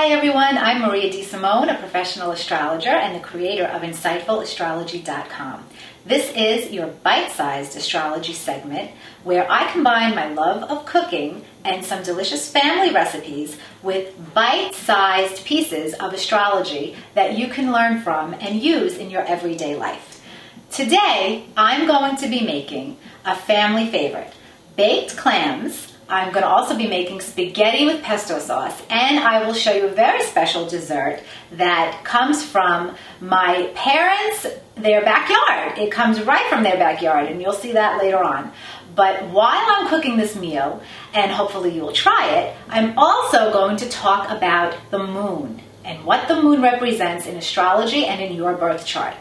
Hi everyone, I'm Maria DeSimone, a professional astrologer and the creator of InsightfulAstrology.com. This is your bite-sized astrology segment where I combine my love of cooking and some delicious family recipes with bite-sized pieces of astrology that you can learn from and use in your everyday life. Today, I'm going to be making a family favorite, baked clams. I'm going to also be making spaghetti with pesto sauce, and I will show you a very special dessert that comes from my parents' their backyard. It comes right from their backyard, and you'll see that later on. But while I'm cooking this meal, and hopefully you will try it, I'm also going to talk about the moon and what the moon represents in astrology and in your birth chart.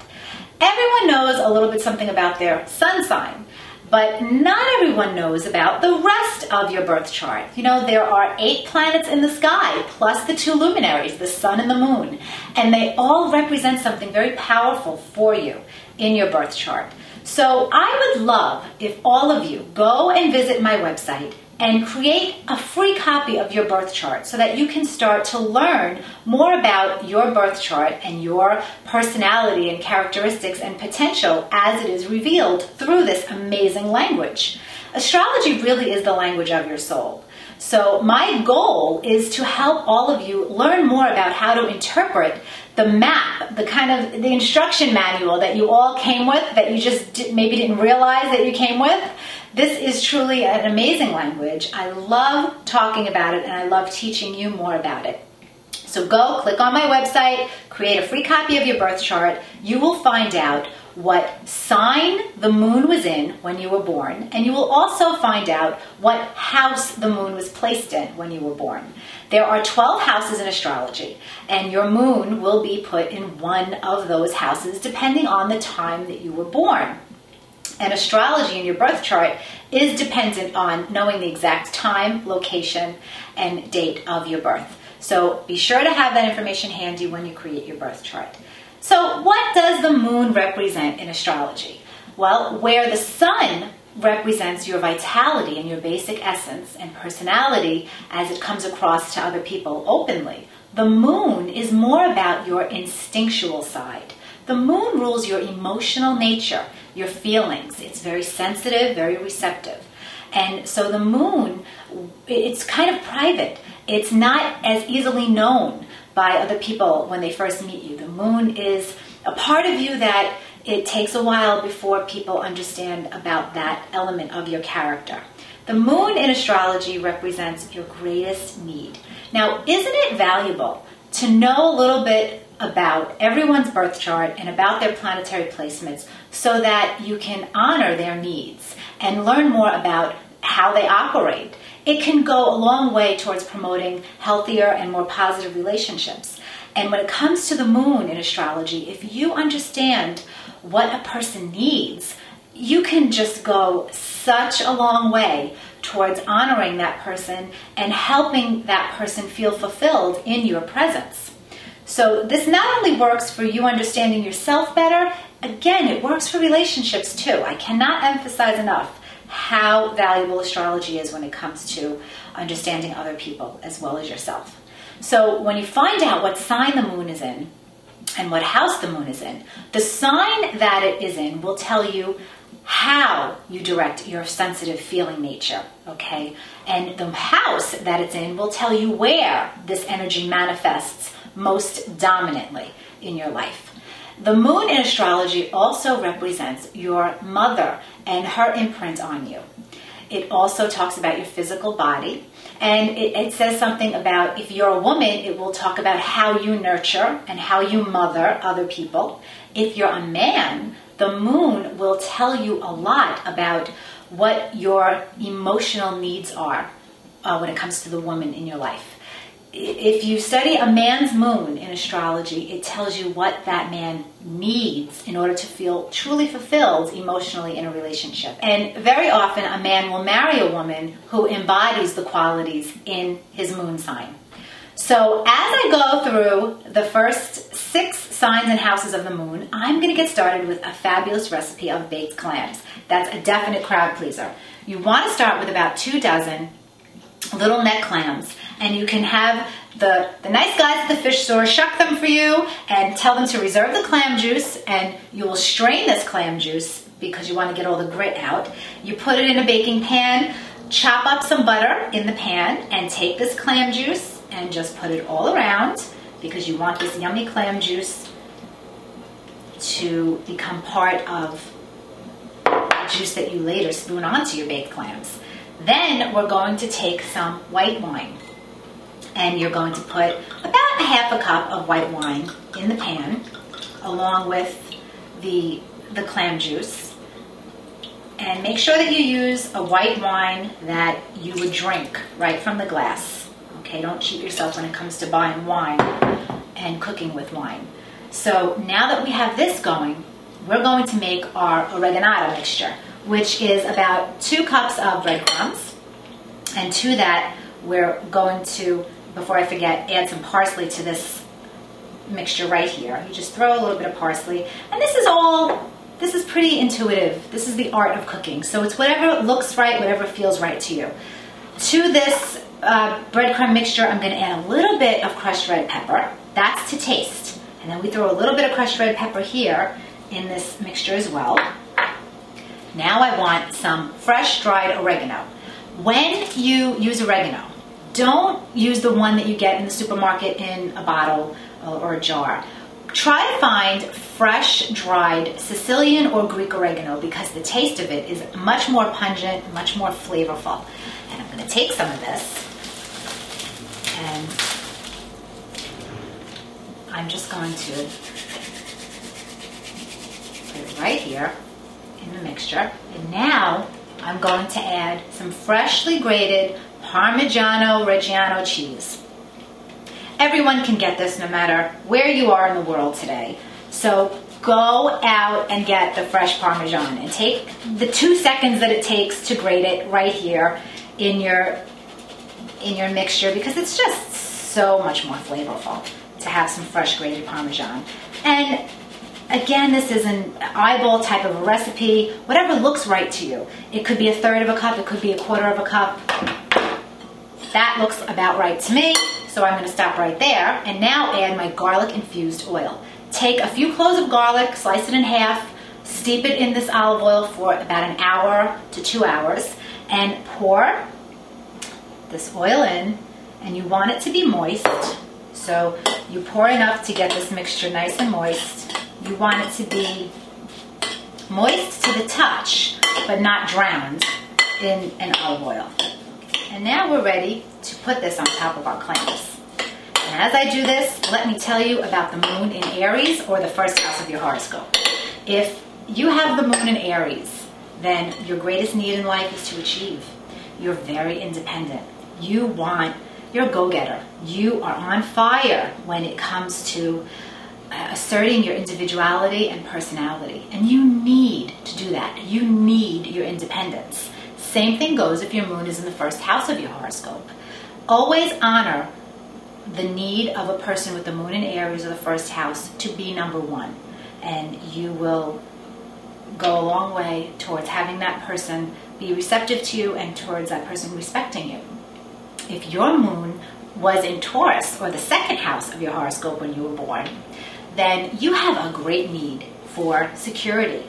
Everyone knows a little bit something about their sun sign. But not everyone knows about the rest of your birth chart. You know, there are 8 planets in the sky, plus the 2 luminaries, the sun and the moon. And they all represent something very powerful for you in your birth chart. So I would love if all of you go and visit my website and create a free copy of your birth chart so that you can start to learn more about your birth chart and your personality and characteristics and potential as it is revealed through this amazing language. Astrology really is the language of your soul. So my goal is to help all of you learn more about how to interpret the map, the instruction manual that you all came with, that you just maybe didn't realize that you came with. This is truly an amazing language. I love talking about it, and I love teaching you more about it. So go, click on my website, create a free copy of your birth chart. You will find out what sign the moon was in when you were born, and you will also find out what house the moon was placed in when you were born. There are 12 houses in astrology, and your moon will be put in one of those houses depending on the time that you were born. And astrology in your birth chart is dependent on knowing the exact time, location, and date of your birth. So be sure to have that information handy when you create your birth chart. So what does the moon represent in astrology? Well, where the sun represents your vitality and your basic essence and personality as it comes across to other people openly, the moon is more about your instinctual side. The moon rules your emotional nature, your feelings. It's very sensitive, very receptive. And so the moon, it's kind of private. It's not as easily known by other people when they first meet you. The moon is a part of you that it takes a while before people understand about that element of your character. The moon in astrology represents your greatest need. Now, isn't it valuable to know a little bit about everyone's birth chart and about their planetary placements so that you can honor their needs and learn more about how they operate? It can go a long way towards promoting healthier and more positive relationships. And when it comes to the moon in astrology, if you understand what a person needs, you can just go such a long way towards honoring that person and helping that person feel fulfilled in your presence. So this not only works for you understanding yourself better, again, it works for relationships too. I cannot emphasize enough how valuable astrology is when it comes to understanding other people as well as yourself. So when you find out what sign the moon is in and what house the moon is in, the sign that it is in will tell you how you direct your sensitive feeling nature, okay? And the house that it's in will tell you where this energy manifests most dominantly in your life. The moon in astrology also represents your mother and her imprint on you. It also talks about your physical body, and it says something about if you're a woman, it will talk about how you nurture and how you mother other people. If you're a man, the moon will tell you a lot about what your emotional needs are when it comes to the woman in your life. If you study a man's moon in astrology, it tells you what that man needs in order to feel truly fulfilled emotionally in a relationship. And very often a man will marry a woman who embodies the qualities in his moon sign. So as I go through the first 6 signs and houses of the moon, I'm going to get started with a fabulous recipe of baked clams. That's a definite crowd pleaser. You want to start with about 2 dozen little neck clams. And you can have the nice guys at the fish store shuck them for you and tell them to reserve the clam juice, and you will strain this clam juice because you want to get all the grit out. You put it in a baking pan, chop up some butter in the pan, and take this clam juice and just put it all around because you want this yummy clam juice to become part of the juice that you later spoon onto your baked clams. Then we're going to take some white wine. And you're going to put about a half a cup of white wine in the pan, along with the clam juice. And make sure that you use a white wine that you would drink right from the glass. Okay, don't cheat yourself when it comes to buying wine and cooking with wine. So now that we have this going, we're going to make our oregano mixture, which is about 2 cups of breadcrumbs. And to that, we're going to, before I forget, add some parsley to this mixture right here. You just throw a little bit of parsley. And this is pretty intuitive. This is the art of cooking. So it's whatever looks right, whatever feels right to you. To this breadcrumb mixture, I'm going to add a little bit of crushed red pepper. That's to taste. And then we throw a little bit of crushed red pepper here in this mixture as well. Now I want some fresh dried oregano. When you use oregano, don't use the one that you get in the supermarket in a bottle or a jar. Try to find fresh, dried Sicilian or Greek oregano because the taste of it is much more pungent, much more flavorful. And I'm going to take some of this and I'm just going to put it right here in the mixture. And now I'm going to add some freshly grated Parmigiano Reggiano cheese. Everyone can get this no matter where you are in the world today. So go out and get the fresh Parmesan and take the 2 seconds that it takes to grate it right here in your mixture because it's just so much more flavorful to have some fresh grated Parmesan. And again, this is an eyeball type of a recipe, whatever looks right to you. It could be a 1/3 of a cup, it could be a 1/4 of a cup. That looks about right to me, so I'm going to stop right there and now add my garlic infused oil. Take a few cloves of garlic, slice it in half, steep it in this olive oil for about 1 hour to 2 hours, and pour this oil in, and you want it to be moist. So you pour enough to get this mixture nice and moist. You want it to be moist to the touch, but not drowned in an olive oil. And now we're ready to put this on top of our clams. And as I do this, let me tell you about the moon in Aries, or the first house of your horoscope. If you have the moon in Aries, then your greatest need in life is to achieve. You're very independent. You're a go-getter. You are on fire when it comes to asserting your individuality and personality. And you need to do that. You need your independence. Same thing goes if your moon is in the first house of your horoscope. Always honor the need of a person with the moon in Aries or the first house to be number one. And you will go a long way towards having that person be receptive to you and towards that person respecting you. If your moon was in Taurus or the second house of your horoscope when you were born, then you have a great need for security,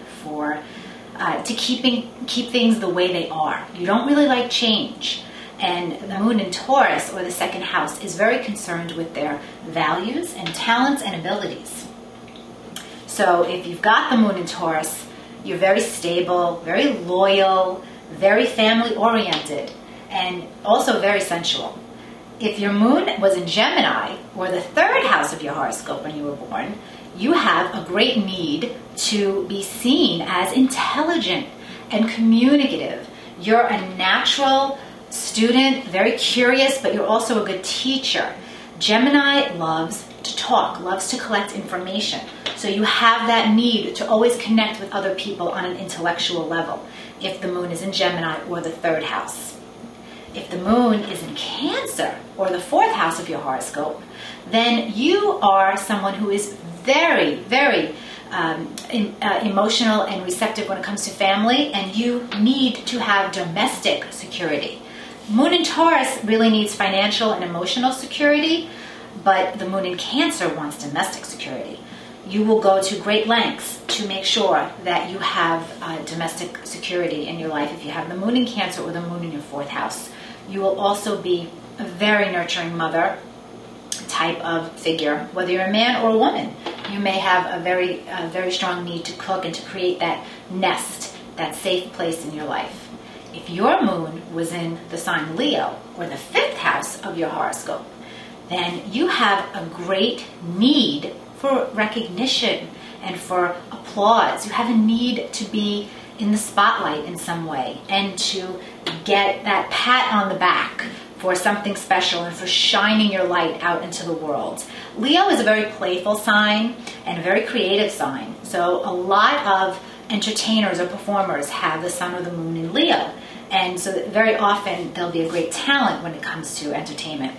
to keep things the way they are. You don't really like change. And the moon in Taurus or the second house is very concerned with their values and talents and abilities. So if you've got the moon in Taurus, you're very stable, very loyal, very family oriented, and also very sensual. If your moon was in Gemini or the third house of your horoscope when you were born, you have a great need to be seen as intelligent and communicative. You're a natural student, very curious, but you're also a good teacher. Gemini loves to talk, loves to collect information. So you have that need to always connect with other people on an intellectual level if the moon is in Gemini or the third house. If the moon is in Cancer or the fourth house of your horoscope, then you are someone who is very, very emotional and receptive when it comes to family, and you need to have domestic security. Moon in Taurus really needs financial and emotional security, but the moon in Cancer wants domestic security. You will go to great lengths to make sure that you have domestic security in your life if you have the moon in Cancer or the moon in your 4th house. You will also be a very nurturing mother type of figure, whether you're a man or a woman. You may have a very strong need to cook and to create that nest, that safe place in your life. If your moon was in the sign Leo, or the 5th house of your horoscope, then you have a great need for recognition and for applause. You have a need to be in the spotlight in some way and to get that pat on the back for something special and for shining your light out into the world. Leo is a very playful sign and a very creative sign. So a lot of entertainers or performers have the sun or the moon in Leo. And so that very often there'll be a great talent when it comes to entertainment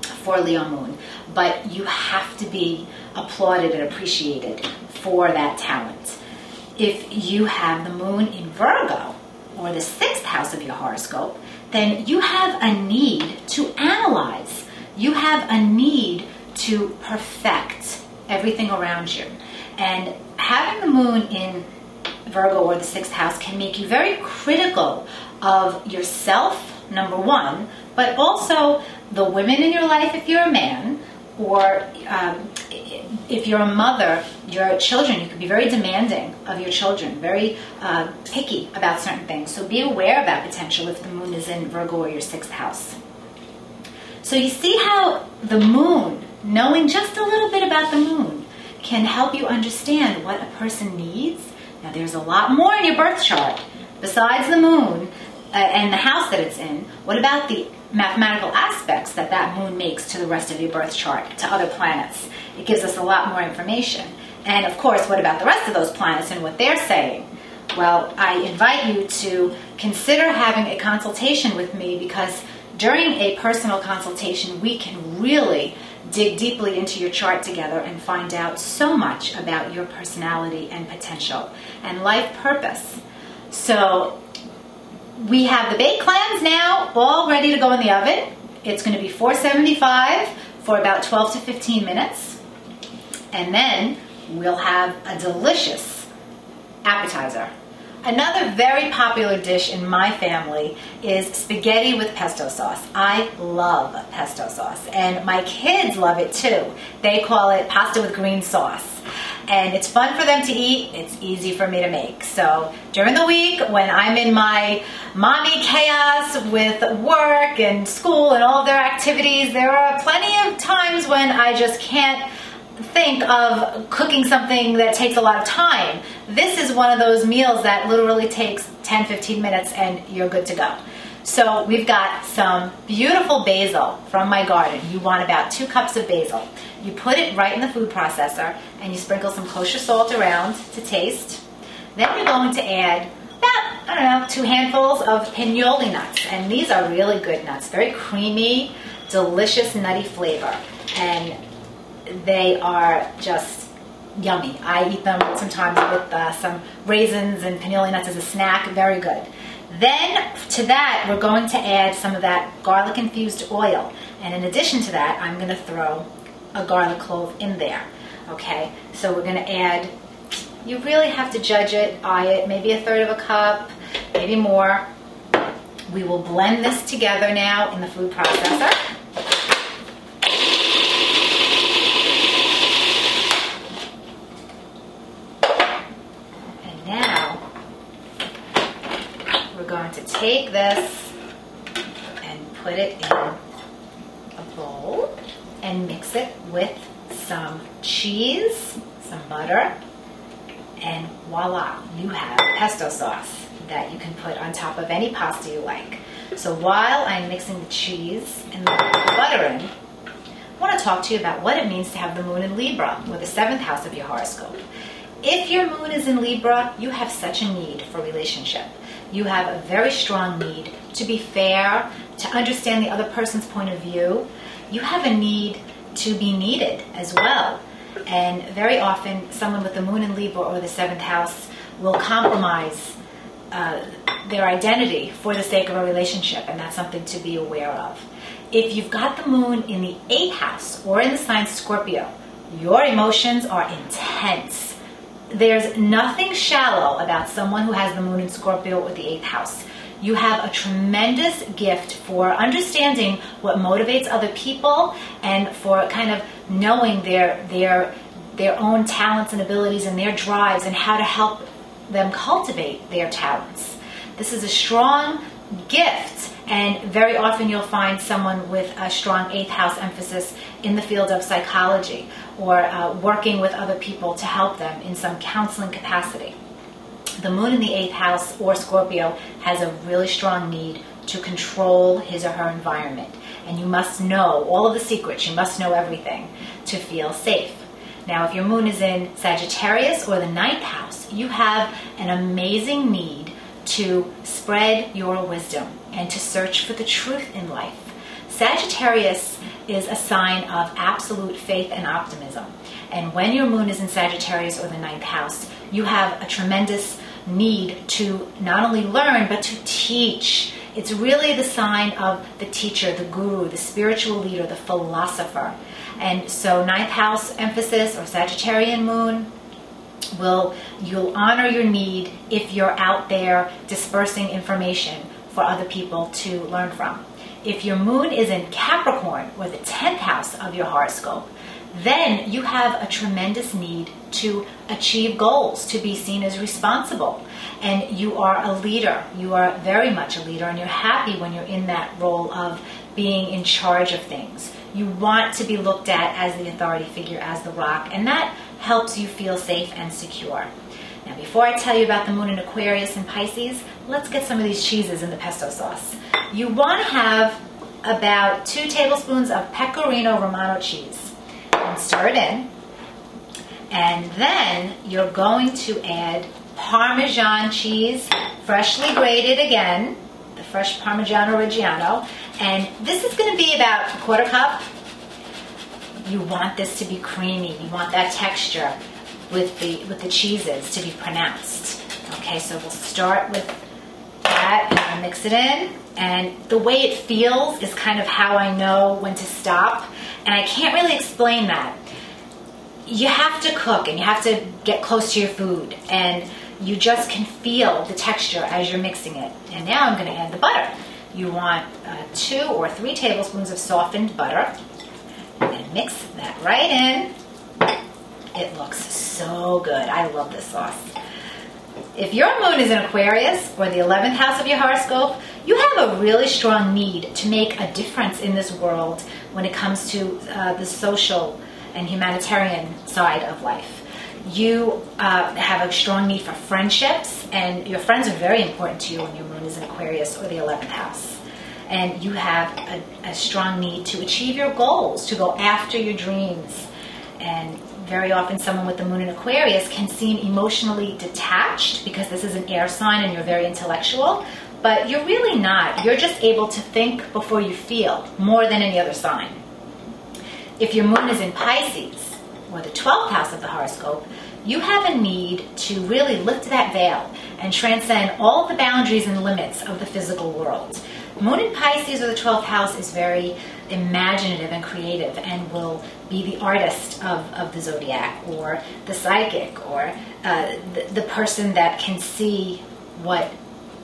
for Leo moon. But you have to be applauded and appreciated for that talent. If you have the moon in Virgo, or the 6th house of your horoscope, then you have a need to analyze. You have a need to perfect everything around you. And having the moon in Virgo or the 6th house can make you very critical of yourself, number one, but also the women in your life if you're a man, or if you're a mother, your children, you can be very demanding of your children, very picky about certain things. So be aware of that potential if the moon is in Virgo or your 6th house. So you see how the moon, knowing just a little bit about the moon, can help you understand what a person needs. Now there's a lot more in your birth chart besides the moon and the house that it's in. What about the mathematical aspects that that moon makes to the rest of your birth chart, to other planets? It gives us a lot more information. And of course, what about the rest of those planets and what they're saying? Well, I invite you to consider having a consultation with me, because during a personal consultation, we can really dig deeply into your chart together and find out so much about your personality and potential and life purpose. So we have the baked clams now all ready to go in the oven. It's going to be 475 for about 12 to 15 minutes. And then we'll have a delicious appetizer. Another very popular dish in my family is spaghetti with pesto sauce. I love pesto sauce, and my kids love it too. They call it pasta with green sauce. And it's fun for them to eat. It's easy for me to make. So during the week, when I'm in my mommy chaos with work and school and all of their activities, there are plenty of times when I just can't think of cooking something that takes a lot of time. This is one of those meals that literally takes 10-15 minutes and you're good to go. So we've got some beautiful basil from my garden. You want about 2 cups of basil. You put it right in the food processor and you sprinkle some kosher salt around to taste. Then you're going to add about, 2 handfuls of pinoli nuts. And these are really good nuts. Very creamy, delicious, nutty flavor. And they are just yummy. I eat them sometimes with some raisins and pinoli nuts as a snack. Very good. Then to that, we're going to add some of that garlic infused oil. And in addition to that, I'm going to throw a garlic clove in there. Okay, so we're going to add, you really have to judge it, eye it, maybe 1/3 of a cup, maybe more. We will blend this together now in the food processor. And now we're going to take this and put it in a bowl and mix it with some cheese, some butter, and voila, you have pesto sauce that you can put on top of any pasta you like. So while I'm mixing the cheese and the butter in, I want to talk to you about what it means to have the moon in Libra, or the 7th house of your horoscope. If your moon is in Libra, you have such a need for relationship. You have a very strong need to be fair, to understand the other person's point of view. You have a need to be needed as well. And very often, someone with the moon in Libra or the 7th house will compromise their identity for the sake of a relationship, and that's something to be aware of. If you've got the moon in the 8th house or in the sign Scorpio, your emotions are intense. There's nothing shallow about someone who has the moon in Scorpio or the 8th house. You have a tremendous gift for understanding what motivates other people and for kind of knowing their own talents and abilities and their drives and how to help them cultivate their talents. This is a strong gift, and very often you'll find someone with a strong 8th house emphasis in the field of psychology or working with other people to help them in some counseling capacity. The moon in the 8th house or Scorpio has a really strong need to control his or her environment, and you must know all of the secrets, you must know everything to feel safe. Now, if your moon is in Sagittarius or the 9th house, you have an amazing need to spread your wisdom and to search for the truth in life. Sagittarius is a sign of absolute faith and optimism. And when your moon is in Sagittarius or the 9th house, you have a tremendous need to not only learn, but to teach. It's really the sign of the teacher, the guru, the spiritual leader, the philosopher. And so 9th house emphasis or Sagittarian moon, you'll honor your need if you're out there dispersing information for other people to learn from. If your moon is in Capricorn or the 10th house of your horoscope, then you have a tremendous need to achieve goals, to be seen as responsible. And you are a leader. You are very much a leader, and you're happy when you're in that role of being in charge of things. You want to be looked at as the authority figure, as the rock, and that helps you feel safe and secure. Now, before I tell you about the moon in Aquarius and Pisces, let's get some of these cheeses in the pesto sauce. You want to have about 2 tablespoons of Pecorino Romano cheese. And stir it in. And then you're going to add Parmesan cheese, freshly grated again, the fresh Parmigiano Reggiano. And this is going to be about a 1/4 cup. You want this to be creamy. You want that texture with the cheeses to be pronounced. Okay, so we'll start with that and mix it in. And the way it feels is kind of how I know when to stop. And I can't really explain that. You have to cook and you have to get close to your food. And you just can feel the texture as you're mixing it. And now I'm going to add the butter. You want 2 or 3 tablespoons of softened butter. And mix that right in. It looks so good. I love this sauce. If your moon is in Aquarius or the 11th house of your horoscope, you have a really strong need to make a difference in this world when it comes to the social and humanitarian side of life. You have a strong need for friendships, and your friends are very important to you when your moon is in Aquarius or the 11th house. And you have a strong need to achieve your goals, to go after your dreams. And very often someone with the moon in Aquarius can seem emotionally detached because this is an air sign and you're very intellectual, but you're really not. You're just able to think before you feel more than any other sign. If your moon is in Pisces or the 12th house of the horoscope, you have a need to really lift that veil and transcend all the boundaries and limits of the physical world. Moon in Pisces or the 12th house is very imaginative and creative and will be the artist of the zodiac or the psychic or the person that can see what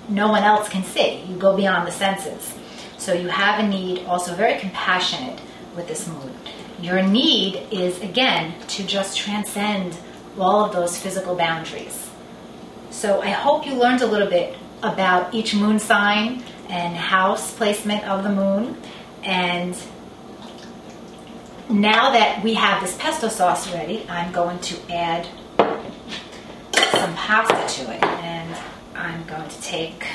no one else can see. You go beyond the senses. So you have a need, also very compassionate with this moon. Your need is, again, to just transcend all of those physical boundaries. So I hope you learned a little bit about each moon sign and house placement of the moon. And now that we have this pesto sauce ready, I'm going to add some pasta to it. And I'm going to take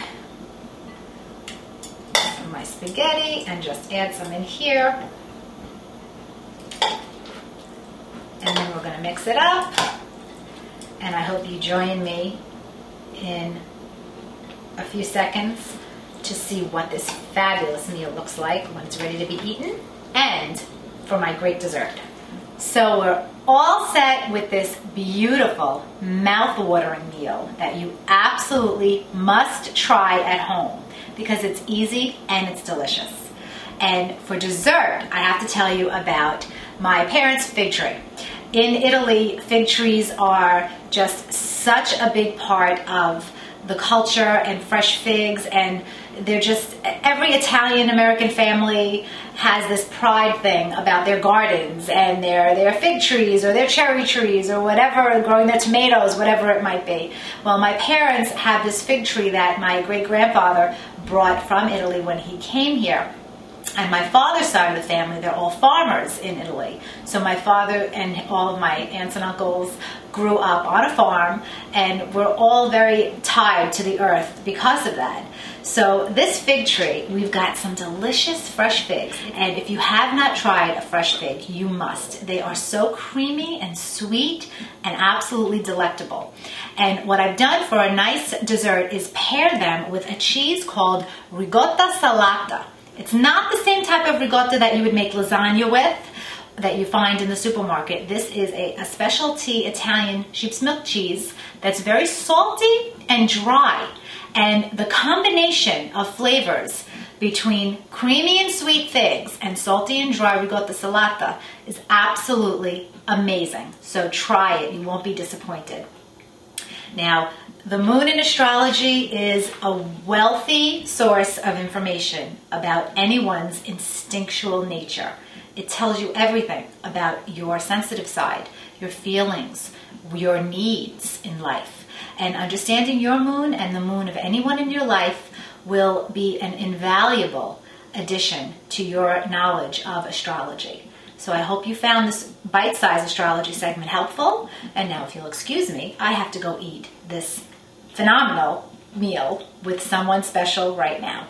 some of my spaghetti and just add some in here. And then we're going to mix it up. And I hope you join me in a few seconds to see what this fabulous meal looks like when it's ready to be eaten, and for my great dessert. So we're all set with this beautiful, mouth-watering meal that you absolutely must try at home because it's easy and it's delicious. And for dessert, I have to tell you about my parents' fig tree. In Italy, fig trees are just such a big part of the culture and fresh figs, and they're just, every Italian American family has this pride thing about their gardens and their fig trees or their cherry trees or whatever, growing their tomatoes, whatever it might be. Well, my parents have this fig tree that my great-grandfather brought from Italy when he came here. And my father's side of the family, they're all farmers in Italy. So my father and all of my aunts and uncles grew up on a farm, and we're all very tied to the earth because of that. So this fig tree, we've got some delicious fresh figs. And if you have not tried a fresh fig, you must. They are so creamy and sweet and absolutely delectable. And what I've done for a nice dessert is pair them with a cheese called ricotta salata. It's not the same type of ricotta that you would make lasagna with, that you find in the supermarket. This is a specialty Italian sheep's milk cheese that's very salty and dry. And the combination of flavors between creamy and sweet figs and salty and dry ricotta salata is absolutely amazing. So try it. You won't be disappointed. Now, the moon in astrology is a wealthy source of information about anyone's instinctual nature. It tells you everything about your sensitive side, your feelings, your needs in life. And understanding your moon and the moon of anyone in your life will be an invaluable addition to your knowledge of astrology. So I hope you found this bite-sized astrology segment helpful. And now, if you'll excuse me, I have to go eat this phenomenal meal with someone special right now.